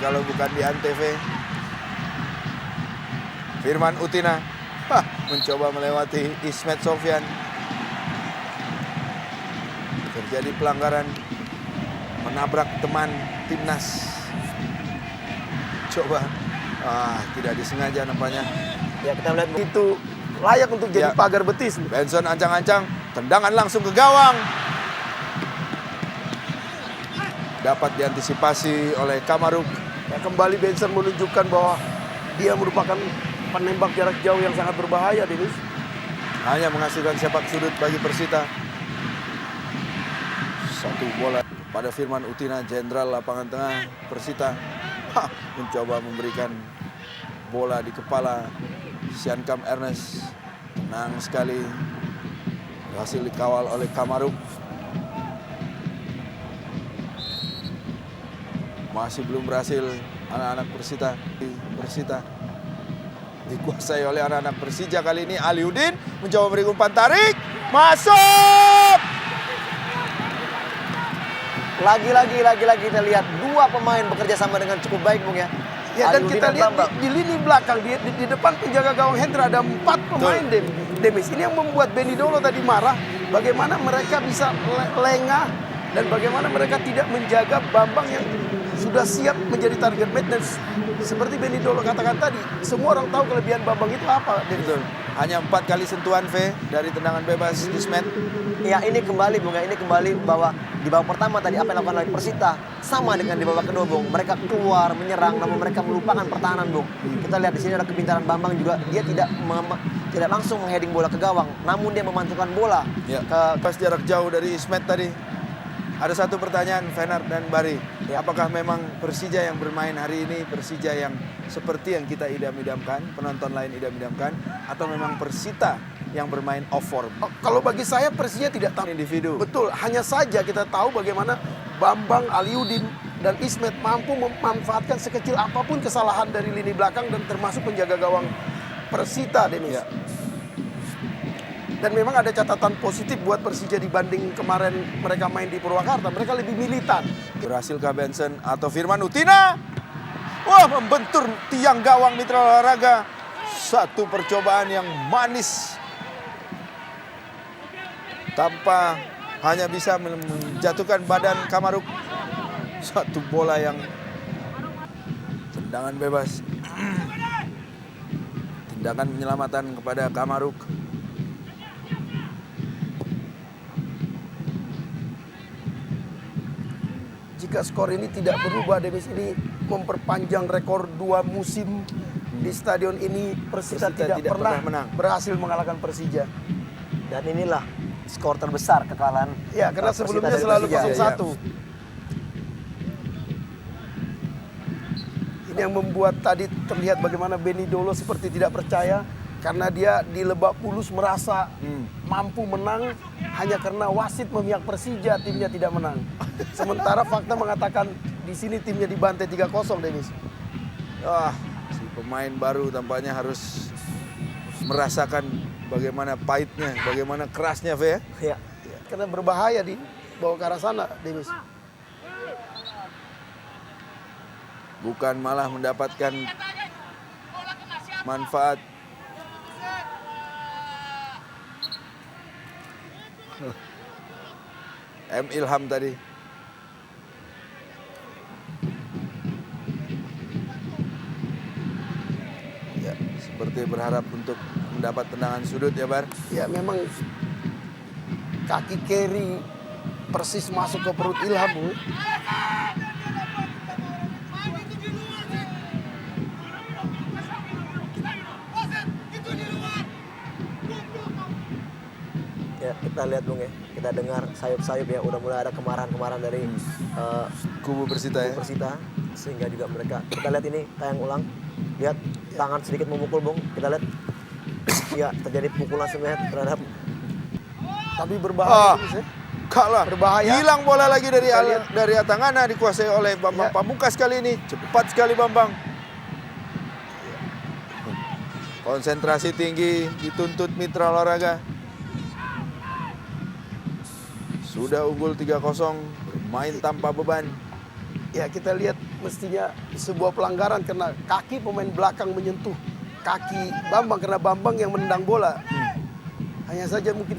kalau bukan di Antv. Firman Utina mencoba melewati Ismet Sofyan. Terjadi pelanggaran, menabrak teman timnas. Coba, tidak disengaja nampaknya. Ya, kita lihat itu layak untuk jadi pagar betis. Benson ancang-ancang, tendangan langsung ke gawang. Dapat diantisipasi oleh Kamaruk. Ya, kembali Benson menunjukkan bahwa dia merupakan penembak jarak jauh yang sangat berbahaya, Dennis. Hanya menghasilkan sepak sudut bagi Persita. Satu bola pada Firman Utina, jenderal lapangan tengah Persita. Mencoba memberikan bola di kepala Siankam Ernest. Tenang sekali. Berhasil dikawal oleh Kamaruk. Masih belum berhasil anak-anak Persita. Dikuasai oleh anak-anak Persija kali ini. Aliudin mencoba memberi umpan tarik. Masuk! Lagi-lagi kita lihat dua pemain bekerja sama dengan cukup baik, Bung ya. Ya, dan Aliudin kita lihat Bambang. di lini belakang, di depan penjaga gawang Hendra ada 4 pemain Demis. Ini yang membuat Benny Dolo tadi marah. Bagaimana mereka bisa lengah dan bagaimana mereka tidak menjaga Bambang yang sudah siap menjadi target man. Dan seperti Benny Dolo katakan tadi, semua orang tahu kelebihan Bambang itu apa. Betul. Hanya 4 kali sentuhan V dari tendangan bebas Ismet. Ya, ini kembali, Bung ya. Ini kembali bahwa di babak pertama tadi apa yang dilakukan oleh Persita sama dengan di babak kedua, Bung. Mereka keluar menyerang namun mereka melupakan pertahanan, Bung. Kita lihat di sini ada kepintaran Bambang juga. Dia tidak langsung mengheading bola ke gawang, namun dia memantulkan bola ke Pas jarak jauh dari Ismet tadi. Ada satu pertanyaan, Fenar dan Bari. Apakah memang Persija yang bermain hari ini Persija yang seperti yang kita idam-idamkan, penonton lain idam-idamkan, atau memang Persita yang bermain off form? Kalau bagi saya Persija tidak tahu Individu. Betul, hanya saja kita tahu bagaimana Bambang, Aliudin, dan Ismet mampu memanfaatkan sekecil apapun kesalahan dari lini belakang dan termasuk penjaga gawang Persita, Denis. Ya. Dan memang ada catatan positif buat Persija dibanding kemarin mereka main di Purwakarta. Mereka lebih militan. Berhasilkah Benson atau Firman Utina? Wah, membentur tiang gawang Mitra Olahraga. Satu percobaan yang manis. Tanpa hanya bisa menjatuhkan badan Kamaruk. Satu bola yang tendangan bebas. Tindakan penyelamatan kepada Kamaruk. Jika skor ini tidak berubah, Denis, ini memperpanjang rekor 2 musim di stadion ini. Persita tidak pernah menang, berhasil mengalahkan Persija. dan inilah skor terbesar kekalahan. Ya, karena Persita sebelumnya dari selalu Persija. 0-1. Ini yang membuat tadi terlihat bagaimana Benny Dolo seperti tidak percaya karena dia di Lebak Bulus merasa mampu menang hanya karena wasit memihak Persija timnya tidak menang. Sementara fakta mengatakan di sini timnya dibantai 3-0, Denis. Si pemain baru tampaknya harus merasakan bagaimana pahitnya, bagaimana kerasnya, V ya. Ya. Karena berbahaya di bawa ke arah sana, Denis. Bukan malah mendapatkan manfaat. M. Ilham tadi. Ya, seperti berharap untuk mendapat tendangan sudut ya, Bar. Ya, memang kaki kiri persis masuk ke perut Ilham, Bu. Ya, kita lihat, Bung ya. Kita dengar sayup-sayup ya, udah mulai ada kemarahan-kemarahan dari Kubu Persita ya. Persita, sehingga juga mereka, kita lihat ini tayang ulang, lihat tangan sedikit memukul, Bung. Kita lihat ya terjadi pukulan semangat terhadap, Tapi berbahaya, Denis, ya. Kalah. Berbahaya. Hilang bola lagi dari Atangana, dikuasai oleh Bambang Pamungkas kali ini. Cepat sekali Bambang. Konsentrasi tinggi dituntut Mitra Olahraga. Sudah unggul 3-0, bermain tanpa beban. Ya kita lihat mestinya sebuah pelanggaran karena kaki pemain belakang menyentuh kaki Bambang karena Bambang yang menendang bola. Hanya saja mungkin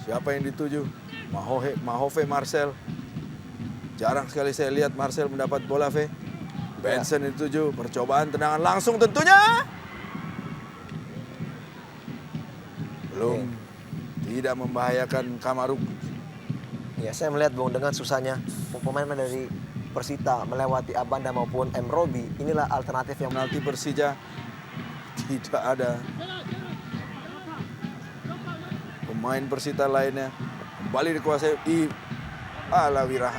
Siapa yang dituju? Mahove Marcel. Jarang sekali saya lihat Marcel mendapat bola, Ve. Benson dituju, percobaan tendangan langsung tentunya. Belum. Tidak membahayakan Kamaruk. Ya, saya melihat Bung dengan susahnya pemain dari Persita melewati Abanda maupun M. Robi. Inilah alternatif yang Penalti Persija tidak ada. Pemain Persita lainnya kembali dikuasai Alawira.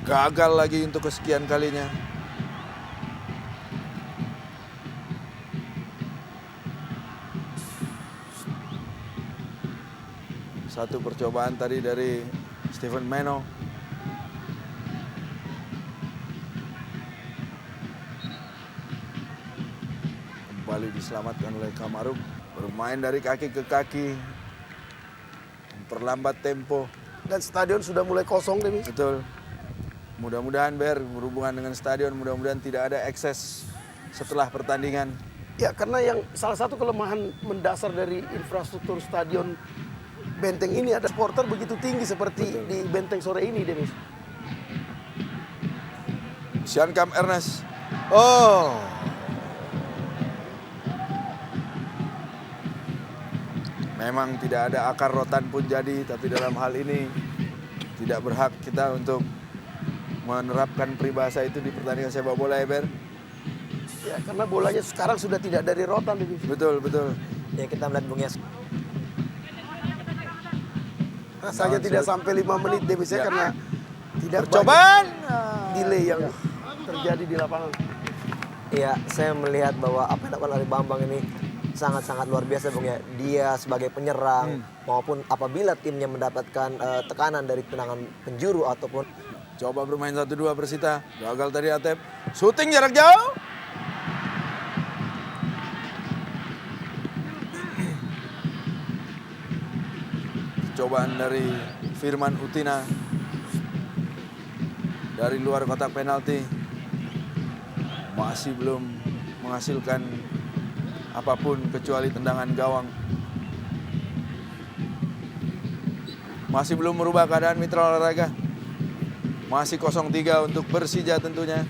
Gagal lagi untuk kesekian kalinya. Satu percobaan tadi dari Steven Meno. Kembali diselamatkan oleh Kamaruk. Bermain dari kaki ke kaki. Memperlambat tempo. dan stadion sudah mulai kosong Demis. Betul. Mudah-mudahan berhubungan dengan stadion, mudah-mudahan tidak ada ekses setelah pertandingan. Ya karena yang salah satu kelemahan mendasar dari infrastruktur stadion Benteng ini ada supporter begitu tinggi seperti di Benteng sore ini Demis. Siankam Ernest. Oh. Memang tidak ada akar rotan pun jadi, tapi dalam hal ini tidak berhak kita untuk menerapkan peribahasa itu di pertandingan sepak bola, Eber. Ya karena bolanya sekarang sudah tidak dari rotan Demis. Betul, betul. Ya kita melihat Bung Yas. Rasanya tidak sampai 5 menit Demis ya, Ya. karena tidak Percobaan. banyak delay yang terjadi di lapangan. Ya, saya melihat bahwa apa yang dilakukan oleh Bambang ini sangat-sangat luar biasa Bung ya. Dia sebagai penyerang maupun apabila timnya mendapatkan tekanan dari tendangan penjuru ataupun Coba bermain 1-2 Persita. Gagal tadi Atep. Shooting jarak jauh. Cobaan dari Firman Utina. Dari luar kotak penalti. Masih belum menghasilkan apapun kecuali tendangan gawang. Masih belum merubah keadaan Mitra Olahraga. Masih 0-3 untuk Persija tentunya.